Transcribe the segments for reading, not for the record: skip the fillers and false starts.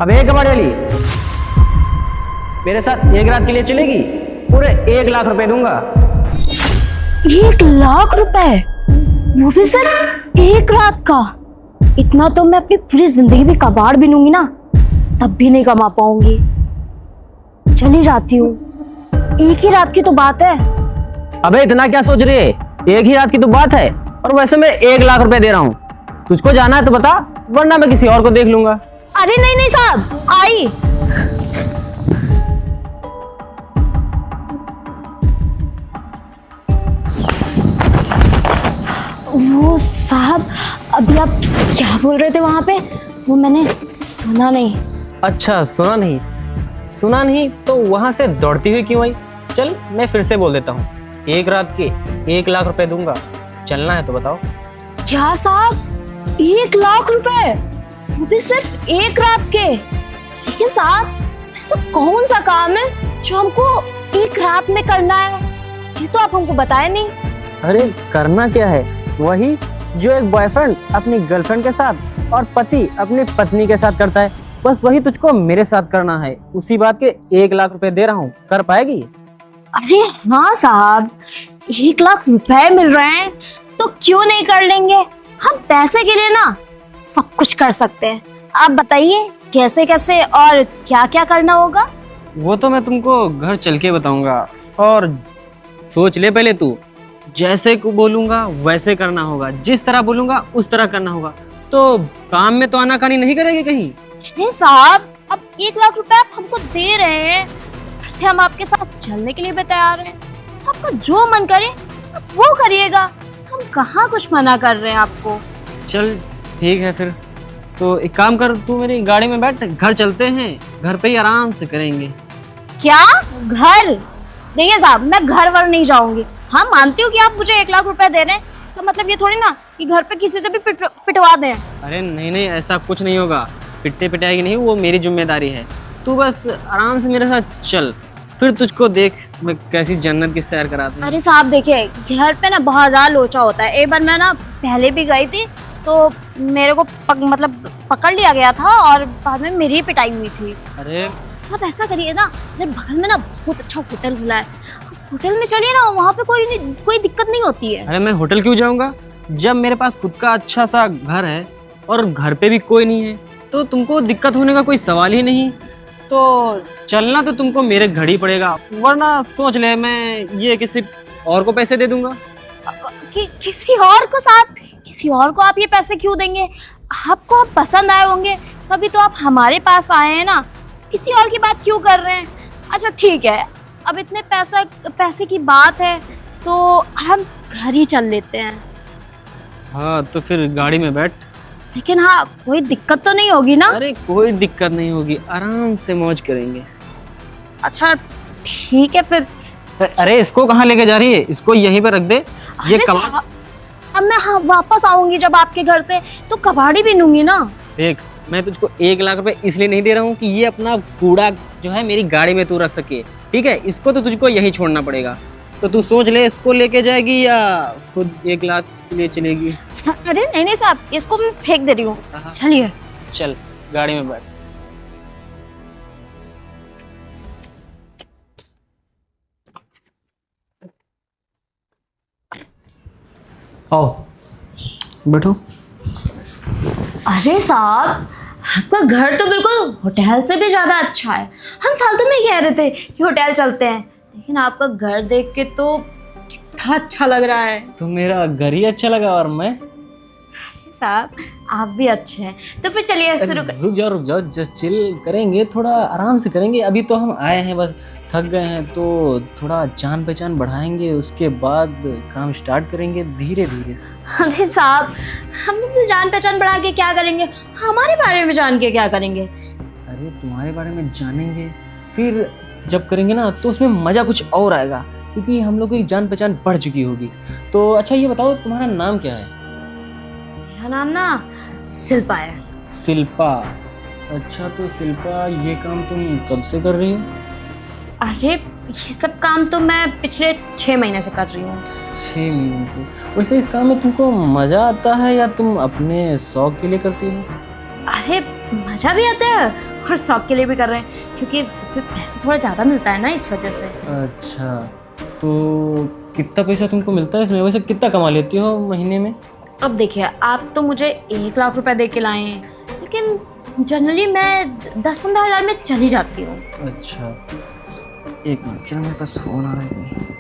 अब एक कबाड़ी वाली मेरे साथ एक रात के लिए चलेगी, पूरे 1 लाख रुपए दूंगा। 1 लाख रुपए, वो भी सिर्फ एक रात का? इतना तो मैं अपनी पूरी जिंदगी में कबाड़ भी लूंगी ना, तब भी नहीं कमा पाऊंगी। चली जाती हूँ, एक ही रात की तो बात है। अबे इतना क्या सोच रही है, एक ही रात की तो बात है, और वैसे मैं 1 लाख रुपए दे रहा हूँ। तुझको जाना है तो बता, वरना मैं किसी और को देख लूंगा। अरे नहीं नहीं साहब, आई। वो साहब, अभी आप क्या बोल रहे थे वहां पे? वो मैंने सुना नहीं। अच्छा सुना नहीं? सुना नहीं तो वहां से दौड़ती हुई क्यों आई? चल मैं फिर से बोल देता हूँ, एक रात के 1 लाख रुपए दूंगा, चलना है तो बताओ। क्या साहब, 1 लाख रुपए, वो भी सिर्फ एक रात के? लेकिन साहब ऐसा कौन सा काम है जो हमको एक रात में करना है? ये तो आप हमको बताए नहीं। अरे करना क्या है, वही जो एक बॉयफ्रेंड अपनी गर्लफ्रेंड के साथ और पति अपनी पत्नी के साथ करता है, बस वही तुझको मेरे साथ करना है। उसी बात के 1 लाख रुपए दे रहा हूँ, कर पाएगी? अरे हाँ साहब, 1 लाख रुपए मिल रहे हैं तो क्यों नहीं कर लेंगे? हम पैसे के लिए ना सब कुछ कर सकते हैं। आप बताइए कैसे कैसे और क्या क्या करना होगा? वो तो मैं तुमको घर चल के बताऊंगा, और सोच ले पहले तू। जैसे को बोलूंगा वैसे करना होगा, जिस तरह बोलूंगा उस तरह करना होगा। तो काम में तो आनाकानी नहीं करेंगे कहीं? नहीं साहब, अब 1 लाख रुपए आप हमको दे रहे हैं, वैसे हम आपके साथ चलने के लिए भी तैयार हैं। आपका जो मन करे आप वो करिएगा, हम कहाँ कुछ मना कर रहे हैं आपको। चल ठीक है फिर, तो एक काम कर, तू मेरी गाड़ी में बैठ, घर चलते हैं, घर पे ही आराम से करेंगे। क्या घर? देखिए साहब, मैं घर वर नहीं जाऊंगी। हाँ मानती हूँ कि आप मुझे 1 लाख रुपए दे रहे हैं, इसका मतलब ये थोड़ी ना कि घर पे किसी से भी पिटवा दें। अरे नहीं नहीं, ऐसा कुछ नहीं होगा, पिटते पिटाएगी नहीं, वो मेरी जिम्मेदारी है। तू बस आराम से मेरे साथ चल, फिर तुझको देख मैं कैसी जन्नत की सैर कराता हूँ। अरे साहब देखिए, घर पे ना बहुत ज्यादा लोचा होता है। एक बार मैं ना पहले भी गई थी तो मेरे को पकड़ लिया गया था और बाद में मेरी पिटाई हुई थी। अरे आप ऐसा करिए ना, मेरे बगल में ना बहुत अच्छा होटल खुला है, होटल में चलिए ना, वहाँ पे कोई दिक्कत नहीं होती है। अरे मैं होटल क्यों जाऊंगा, जब मेरे पास खुद का अच्छा सा घर है और घर पे भी कोई नहीं है, तो तुमको दिक्कत होने का कोई सवाल ही नहीं। तो चलना तो तुमको मेरे घर ही पड़ेगा, वरना सोच ले मैं ये किसी और को पैसे दे दूंगा। किसी और को साथ, किसी और को आप ये पैसे क्यों देंगे? आपको आप पसंद आए होंगे तभी तो आप हमारे पास आए हैं ना, किसी और की बात क्यों कर रहे हैं? अच्छा ठीक है, अब इतने पैसे की बात है तो हम घर ही चल लेते हैं। हाँ तो फिर गाड़ी में बैठ। लेकिन हाँ, कोई दिक्कत तो नहीं होगी ना? अरे कोई दिक्कत नहीं होगी, आराम से मौज करेंगे। अच्छा ठीक है फिर। अरे इसको कहाँ लेके जा रही है, इसको यहीं पे रख दे। ये कबाड़, अब मैं हाँ वापस आऊंगी जब आपके घर से तो कबाड़ी भी लूंगी ना। देख मैं तुझको 1 लाख रुपए इसलिए नहीं दे रहा हूँ कि ये अपना कूड़ा जो है मेरी गाड़ी में तू रख सके, ठीक है? इसको तो तुझको यहीं छोड़ना पड़ेगा। तो तू सोच ले, इसको लेके जाएगी या खुद 1 लाख के लिए चलेगी? अरे नहीं नहीं साहब, इसको मैं फेंक दे रही हूँ, चलिए। चल गाड़ी में बैठ। आओ बैठो। अरे साहब, आपका घर तो बिल्कुल होटल से भी ज्यादा अच्छा है। हम फालतू में कह रहे थे कि होटल चलते हैं, लेकिन आपका घर देख के तो कितना अच्छा लग रहा है। तो मेरा घर ही अच्छा लगा, और मैं? साहब आप भी अच्छे हैं, तो फिर चलिए शुरू कर। रुक जाओ, जस्ट चिल करेंगे, थोड़ा आराम से करेंगे। अभी तो हम आए हैं, बस थक गए हैं, तो थोड़ा जान पहचान बढ़ाएंगे, उसके बाद काम स्टार्ट करेंगे धीरे धीरे से। अरे साहब, हम तो जान पहचान बढ़ा के क्या करेंगे? हमारे बारे में जान के क्या करेंगे? अरे तुम्हारे बारे में जानेंगे, फिर जब करेंगे ना तो उसमें मज़ा कुछ और आएगा, क्योंकि हम लोग की जान पहचान बढ़ चुकी होगी। तो अच्छा ये बताओ, तुम्हारा नाम क्या है? मेरा नाम ना शिल्पा है। शिल्पा? अच्छा तो शिल्पा, ये काम तुम कब से कर रही हो? अरे ये सब काम तो मैं पिछले 6 महीने से कर रही हूँ। 6 महीने से? वैसे इस काम में तुमको मज़ा आता है या तुम अपने शौक के लिए करती हो? अरे मजा भी आता है और शौक के लिए भी कर रहे हैं, क्योंकि इसमें पैसे थोड़ा ज़्यादा मिलता है ना, इस वजह से। अच्छा, तो कितना पैसा तुमको मिलता है इसमें? वैसे कितना कमा लेती हो महीने में? अब देखिए, आप तो मुझे 1 लाख रुपए दे के लाए हैं, लेकिन जनरली मैं 10-15 हज़ार में चली जाती हूँ। अच्छा, एक मिनट, चलो मेरे पास फ़ोन आ रहा है।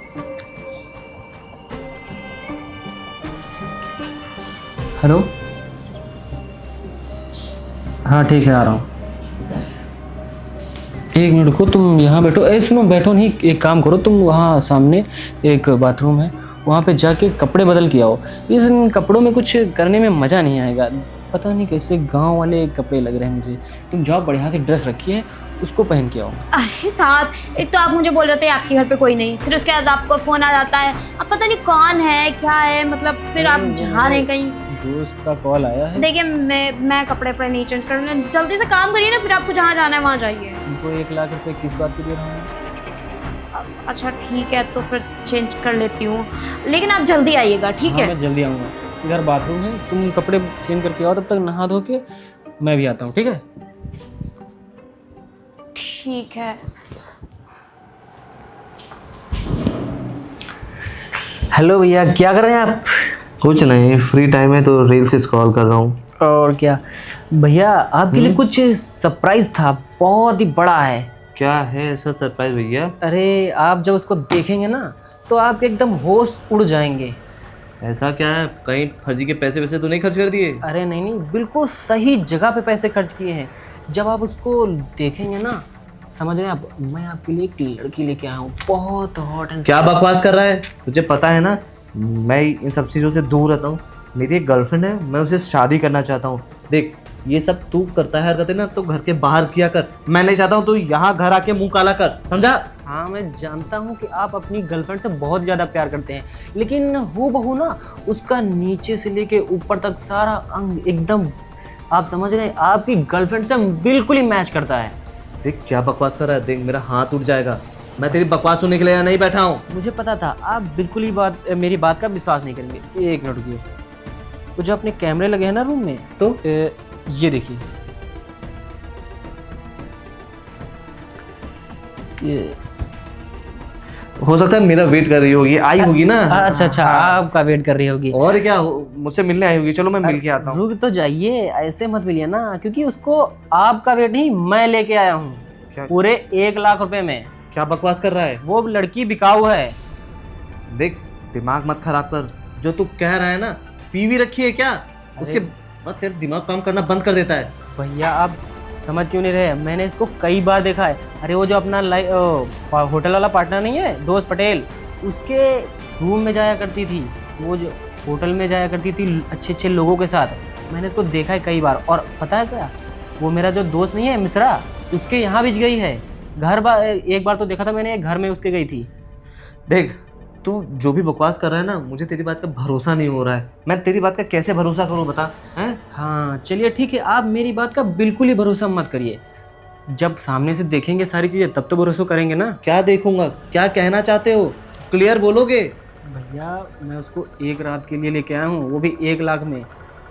हेलो, हाँ ठीक है, आ रहा हूँ। एक मिनट को, तुम यहाँ बैठो। ए सुनो, बैठो नहीं, एक काम करो, तुम वहाँ सामने एक बाथरूम है, वहाँ पे जाके कपड़े बदल के आओ। इन कपड़ों में कुछ करने में मज़ा नहीं आएगा, पता नहीं कैसे गांव वाले कपड़े लग रहे हैं मुझे। तुम जाओ, बढ़िया से ड्रेस रखी है, उसको पहन के आओ। अरे साहब, एक तो आप मुझे बोल रहे थे आपके घर पे कोई नहीं, फिर उसके बाद आपको फ़ोन आ जाता है, अब पता नहीं कौन है क्या है, मतलब फिर आप जा रहे हैं कहीं। दोस्त का कॉल आया है। देखिए, मैं कपड़े पर नहीं चेंज करने, जल्दी से काम करिए ना, फिर आपको जहाँ जाना है वहाँ जाइए। तुमको 1 लाख रुपए किस बात के दे रहा हूँ? अच्छा ठीक है, तो फिर चेंज कर लेती हूँ, लेकिन आप जल्दी आइएगा, ठीक हाँ, है? मैं जल्दी आऊँगा। इधर बाथरूम है, तुम कपड़े चेंज करके आओ, तब तक नहा धो के मैं भी आता हूँ, ठीक है? ठीक है। हेलो भैया, क्या कर रहे हैं आप? कुछ नहीं, फ्री टाइम है तो रील्स स्क्रॉल कर रहा हूँ। और क्या भैया, आपके लिए कुछ सरप्राइज था, बहुत ही बड़ा है। क्या है ऐसा सरप्राइज भैया? अरे, आप जब उसको देखेंगे ना तो आप एकदम होश उड़ जाएंगे। ऐसा क्या है? कहीं फर्जी के पैसे वैसे तो नहीं खर्च कर दिए? अरे नहीं नहीं, बिल्कुल सही जगह पे पैसे खर्च किए हैं। जब आप उसको देखेंगे ना, समझ रहे हैं आप, मैं आपके लिए एक लड़की लेके आया हूँ, बहुत हॉट एंड। क्या बकवास कर रहा है? तुझे पता है ना, मैं इन सब चीज़ों से दूर रहता हूँ। मेरी एक गर्लफ्रेंड है, मैं उसे शादी करना चाहता हूँ। देख, ये सब तू करता है हरकतें ना, तो घर के बाहर किया कर। मैं नहीं चाहता हूँ तू यहाँ घर आके मुंह काला कर, समझा? हाँ, मैं जानता हूँ कि आप अपनी गर्लफ्रेंड से बहुत ज़्यादा प्यार करते हैं, लेकिन हूबहू ना उसका नीचे से लेके ऊपर तक सारा अंग एकदम, आप समझ रहे हैं, आपकी गर्लफ्रेंड से बिल्कुल ही मैच करता है। देख क्या बकवास कर रहा है, देख मेरा हाथ उठ जाएगा। मैं तेरी बकवास सुनने के लिए यहाँ नहीं बैठा हूँ। मुझे पता था आप बिल्कुल ही मेरी बात का विश्वास नहीं करेंगे। एक मिनट रुकिए, वो जो अपने कैमरे लगे हैं ना रूम में, तो ये देखिए, ये हो सकता है मेरा वेट कर रही होगी, आई होगी ना। अच्छा अच्छा, आपका वेट कर रही होगी। और क्या, मुझसे मिलने आई होगी। चलो मैं मिल के आता हूँ। रुक तो जाइए, ऐसे मत मिलिए ना, क्योंकि उसको आपका वेट नहीं, मैं लेके आया हूँ क्या? पूरे 1 लाख रुपए में। क्या बकवास कर रहा है? वो लड़की बिकाऊ है। देख, दिमाग मत खराब कर। जो तू कह रहा है ना, पीवी रखी है क्या? उसके बाद तेरा दिमाग काम करना बंद कर देता है। भैया, आप समझ क्यों नहीं रहे? मैंने इसको कई बार देखा है। अरे वो जो अपना होटल वाला पार्टनर नहीं है, दोस्त पटेल, उसके रूम में जाया करती थी, वो जो होटल में जाया करती थी अच्छे अच्छे लोगों के साथ। मैंने इसको देखा है कई बार। और पता है क्या, वो मेरा जो दोस्त नहीं है मिश्रा, उसके यहाँ भी गई है। एक बार तो देखा था मैंने, घर में उसके गई थी। देख, तू जो भी बकवास कर रहा है ना, मुझे तेरी बात का भरोसा नहीं हो रहा है। मैं तेरी बात का कैसे भरोसा करूं, बता? हैं? हाँ चलिए ठीक है, आप मेरी बात का बिल्कुल ही भरोसा मत करिए। जब सामने से देखेंगे सारी चीज़ें तब तो भरोसा करेंगे ना। क्या देखूंगा? क्या कहना चाहते हो? क्लियर बोलोगे? भैया, मैं उसको 1 रात के लिए लेके आया हूँ, वो भी 1 लाख में।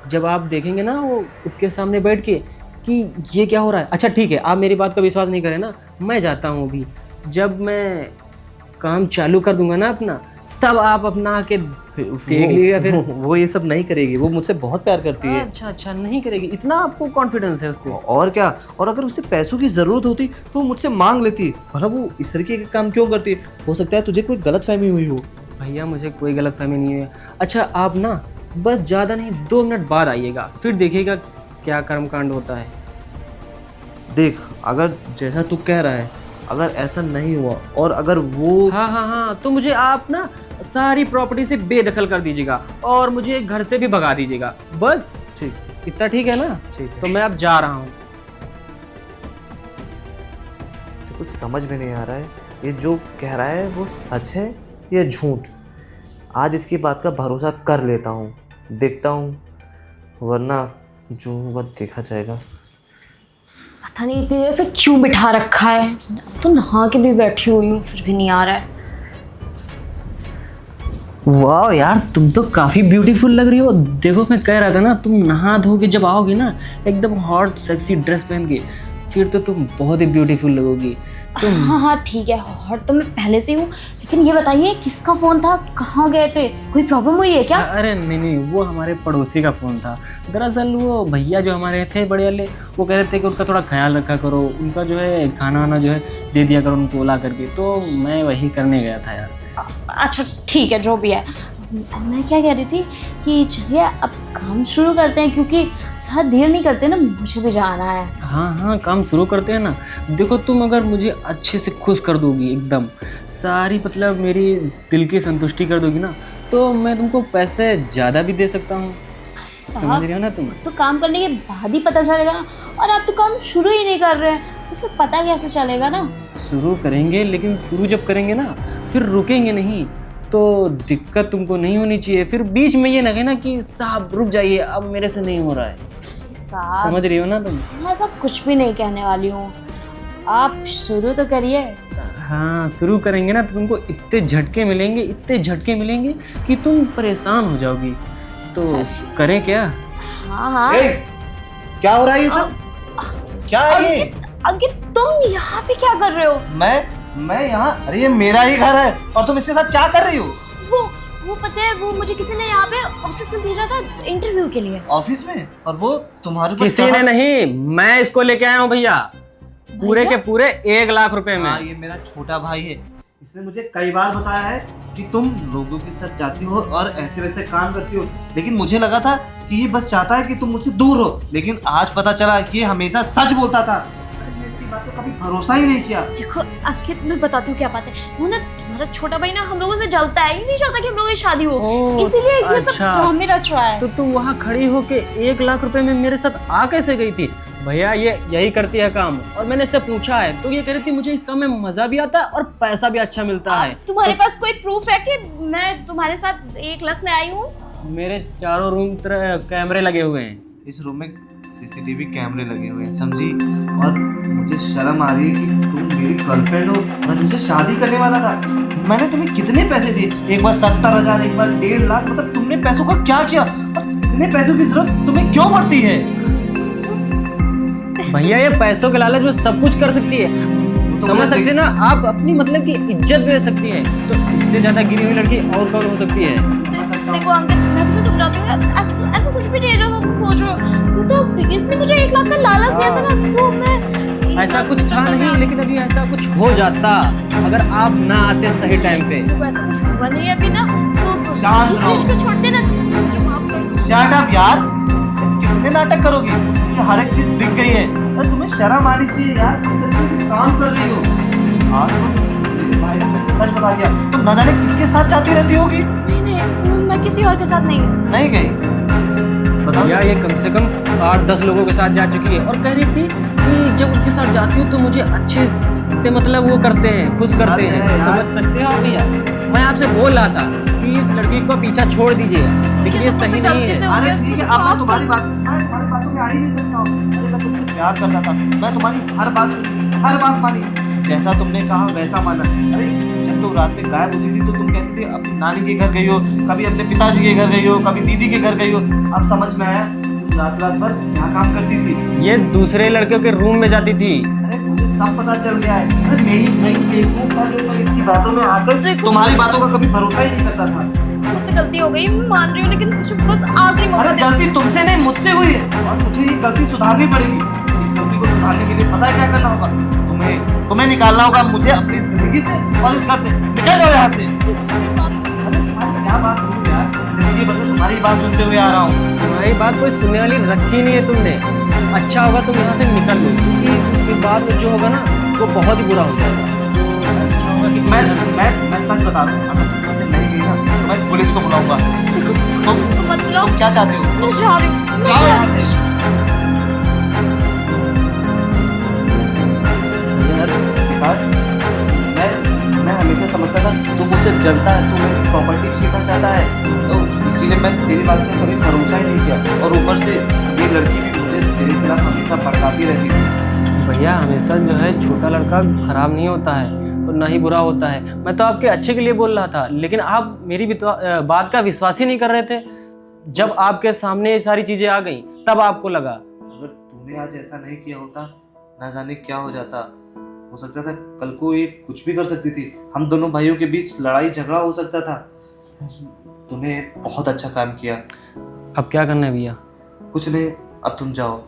जब आप देखेंगे ना वो उसके सामने बैठ के कि ये क्या हो रहा है। अच्छा ठीक है, आप मेरी बात का विश्वास नहीं करें ना, मैं जाता हूँ अभी। जब मैं काम चालू कर दूंगा ना अपना, तब आप अपना आके देख लीजिएगा। फिर वो ये सब नहीं करेगी, वो मुझसे बहुत प्यार करती है। अच्छा अच्छा, नहीं करेगी? इतना आपको कॉन्फिडेंस है उसको? और क्या, और अगर उसे पैसों की जरूरत होती तो वो मुझसे मांग लेती। भला वो इस तरीके के काम क्यों करती है? हो सकता है तुझे कोई गलतफहमी हुई हो। भैया, मुझे कोई गलतफहमी नहीं है। अच्छा, आप ना बस ज़्यादा नहीं 2 मिनट बाद आइएगा, फिर देखिएगा क्या कर्मकांड होता है। देख, अगर जैसा तू कह रहा है, अगर ऐसा नहीं हुआ और अगर वो हाँ, तो मुझे आप ना सारी प्रॉपर्टी से बेदखल कर दीजिएगा और मुझे घर से भी भगा दीजिएगा, बस। ठीक, इतना ठीक है ना? ठीक है। तो मैं अब जा रहा हूँ। तो कुछ समझ में नहीं आ रहा है, ये जो कह रहा है वो सच है या झूठ। आज इसकी बात का भरोसा कर लेता हूँ, देखता हूँ, वरना जो होगा देखा जाएगा। पता नहीं इतनी देर से क्यों बिठा रखा है, अब तो नहा के भी बैठी हुई हूँ, फिर भी नहीं आ रहा है। वाह यार, तुम तो काफ़ी ब्यूटीफुल लग रही हो। देखो, मैं कह रहा था ना, तुम नहा धो के जब आओगे ना एकदम हॉट सेक्सी ड्रेस पहन के, फिर तो तुम बहुत ही ब्यूटीफुल लगोगी तुम। हाँ हाँ ठीक है, हॉट तो मैं पहले से ही हूँ, लेकिन ये बताइए किसका फोन था, कहाँ गए थे, कोई प्रॉब्लम हुई है क्या? अरे नहीं नहीं, वो हमारे पड़ोसी का फ़ोन था। दरअसल वो भैया जो हमारे थे बड़े वाले, वो कह रहे थे कि उनका थोड़ा ख्याल रखा करो, उनका जो है खाना वाना जो है दे दिया करो उनको ला करके, तो मैं वही करने गया था यार। अच्छा ठीक है, जो भी है। मैं क्या कह रही थी कि चलिए अब काम शुरू करते हैं, क्योंकि ज़्यादा देर नहीं करते ना, मुझे भी जाना है। हाँ हाँ, काम शुरू करते हैं ना। देखो तुम अगर मुझे अच्छे से खुश कर दोगी एकदम, सारी मतलब मेरी दिल की संतुष्टि कर दोगी ना, तो मैं तुमको पैसे ज़्यादा भी दे सकता हूँ। समझ रहे हो ना तुम? तो काम करने के बाद ही पता चलेगा ना, और आप तो काम शुरू ही नहीं कर रहे हैं, तो फिर पता कैसे चलेगा ना? शुरू करेंगे, लेकिन शुरू जब करेंगे ना फिर रुकेंगे नहीं, तो दिक्कत तुमको नहीं होनी चाहिए। फिर बीच में ये लगे ना कि साहब रुक जाइए, अब मेरे से नहीं हो रहा है। साहब समझ रही हो ना तुम? मैं ऐसा कुछ भी नहीं कहने वाली हूँ, आप शुरू तो करिए। हाँ, शुरू करेंगे ना तो तुमको इतने झटके मिलेंगे, इतने झटके मिलेंगे कि तुम परेशान हो जाओगी। तो करें क्या? हाँ हाँ। ए, क्या हो रहा है ये सब? क्या है ये? अंकित तुम यहाँ पे क्या कर रहे हो? मैं यहाँ, अरे ये मेरा ही घर है और तुम इसके साथ क्या कर रही हो? वो पता है, वो मुझे किसी ने यहाँ पे ऑफिस में भेजा था इंटरव्यू के लिए। ऑफिस में? और वो तुम्हारे ऊपर किसी ने नहीं, मैं इसको लेके आया हूँ भैया, पूरे के पूरे 1 लाख रुपए में। हाँ, ये मेरा छोटा भाई है, इसने मुझे कई बार बताया है कि तुम लोगों के साथ जाती हो और ऐसे वैसे काम करती हो, लेकिन मुझे लगा था कि ये बस चाहता है कि तुम मुझसे दूर हो, लेकिन आज पता चला कि ये हमेशा सच बोलता था। मैंने इसकी बात पे कभी भरोसा ही नहीं किया। देखो अंकित, मैं बताती हूँ क्या बात है। वो ना तुम्हारा छोटा भाई ना हम लोगों से जलता है, ये नहीं चाहता कि हम लोगों की शादी हो, इसीलिए ये सब ड्रामे रच रहा है। तो तुम वहाँ खड़ी होके 1 लाख रुपए में मेरे साथ आ कैसे गई थी? भैया ये यही करती है काम, और मैंने इससे पूछा है तो ये कह रही थी मुझे इस काम में मजा भी आता है और पैसा भी अच्छा मिलता है। तुम्हारे पास कोई प्रूफ है कि मैं तुम्हारे साथ 1 लाख में आई हूँ? मेरे चारों रूम कैमरे लगे हुए हैं। इस रूम में सीसीटीवी कैमरे लगे हुए हैं, समझी? और मुझे शर्म आ रही है कि तुम मेरी गर्लफ्रेंड हो, मैं तुमसे शादी करने वाला था। मैंने तुम्हें कितने पैसे दिए? एक बार 70,000, एक बार 1.5 लाख, मतलब तुमने पैसों का क्या किया? और इतने पैसों की जरूरत तुम्हें क्यों पड़ती है? भैया ये पैसों के लालच में सब कुछ कर सकती है, समझ सकते हैं ना आप? अपनी मतलब की इज्जत बेच सकती है, तो इससे ज्यादा गिरी हुई लड़की और कौन हो सकती है? देखो अंकित, मैं तुम्हें समझाती हूँ, ऐसा कुछ भी नहीं है जो तुम सोच रहे हो। तो इसने मुझे 1 लाख का लालच दिया था ना, तो मैं ऐसा कुछ था नहीं, लेकिन अभी ऐसा कुछ हो जाता अगर आप ना आते सही टाइम पे। देखो ऐसा कुछ हुआ नहीं अभी ना, तो शांत इस रहो। चीज को छोड़ देना, माफ कर दो। शट अप यार, कितने नाटक करोगी? मुझे हर एक चीज दिख गई है। अरे तुम्हें शर्म आनी चाहिए यार, इस तरह की काम कर रही हो। आज मेरे भाई ने मुझे सच बता दिया, तुम न जाने किसके साथ जाती रहती होगी। नहीं, मैं किसी और के साथ नहीं। नहीं गई? बताओ। भैया ये कम से कम 8-10 लोगों के साथ जा चुकी है, और कह रही थी कि जब उनके साथ जाती हूँ तो मुझे अच्छे से मतलब वो करते हैं, खुश करते हैं। समझ सकते हो आप भैया? मैं आपसे बोल रहा था कि इस लड़की को पीछा छोड़ दीजिए, लेकिन ये सही नहीं है। अरे ठीक है, अब मैं तुम्हारी बातों में आ ही नहीं सकता हूँ। अरे मैं तुमसे प्यार करता था, मैं तुम्हारी हर बात मानी, जैसा तुमने कहा वैसा माना। अरे जब तुम रात में गायब होती थी तो तुम कहती थी अपनी नानी के घर गई हो, कभी अपने पिताजी के घर गई हो, कभी दीदी के घर गई हो। अब समझ में आया रात भर क्या काम करती थी। ये दूसरे लड़कियों के रूम में जाती थी। अरे मुझे सब पता चल गया है। अरे मैं बेवकूफ था जो मैं इसकी बातों में आकर तुम्हारी बातों का कभी भरोसा ही नहीं करता था। मुझसे गलती हो गई, मैं मान रही हूँ, लेकिन मुझे बस आखिरी मौका अरे दे। गलती तुमसे नहीं, मुझसे हुई है, और मुझे ये गलती सुधारनी पड़ेगी। इस गलती को सुधारने के लिए पता है क्या करना होगा? तुम्हें निकालना होगा मुझे अपनी जिंदगी से और इस घर से। निकल जाओ यहाँ से। अरे तुम्हारी क्या बात सुन यार, जिंदगी भर से तुम्हारी बात सुनते हुए आ रहा हूँ। तुम्हारी बात कोई सुनने वाली रखी नहीं है तुमने। अच्छा होगा तुम यहाँ से निकल लो, क्योंकि फिर बाद में जो होगा ना वो बहुत ही बुरा हो जाएगा। तो अच्छा होगा कि मैं सच बता रहा हूँ, अगर तुम यहाँ से नहीं गई ना तो मैं पुलिस को बुलाऊंगा। तुम क्या चाहते हो? मैं जा रही हूँ, जाओ यहाँ से। यार विकास, मैं हमेशा समझता था तू मुझसे जलता है, तू मेरी प्रॉपर्टी छीनना चाहता है, तो इसीलिए मैं तेरी बात में कभी भरोसा ही नहीं किया। और ऊपर से ये लड़की भी मुझे तेरे खिलाफ हमेशा भड़काती रहती थी। भैया हमेशा जो है छोटा लड़का खराब नहीं होता है और ना ही बुरा होता है। मैं तो आपके अच्छे के लिए बोल रहा था, लेकिन आप मेरी बात का विश्वास ही नहीं कर रहे थे। जब आपके सामने ये सारी चीजें आ गई तब आपको लगा। अगर तूने आज ऐसा नहीं किया होता ना जाने क्या हो जाता। हो सकता था कल को ये कुछ भी कर सकती थी, हम दोनों भाइयों के बीच लड़ाई झगड़ा हो सकता था। तूने बहुत अच्छा काम किया। अब क्या करना है भैया? कुछ नहीं, अब तुम जाओ।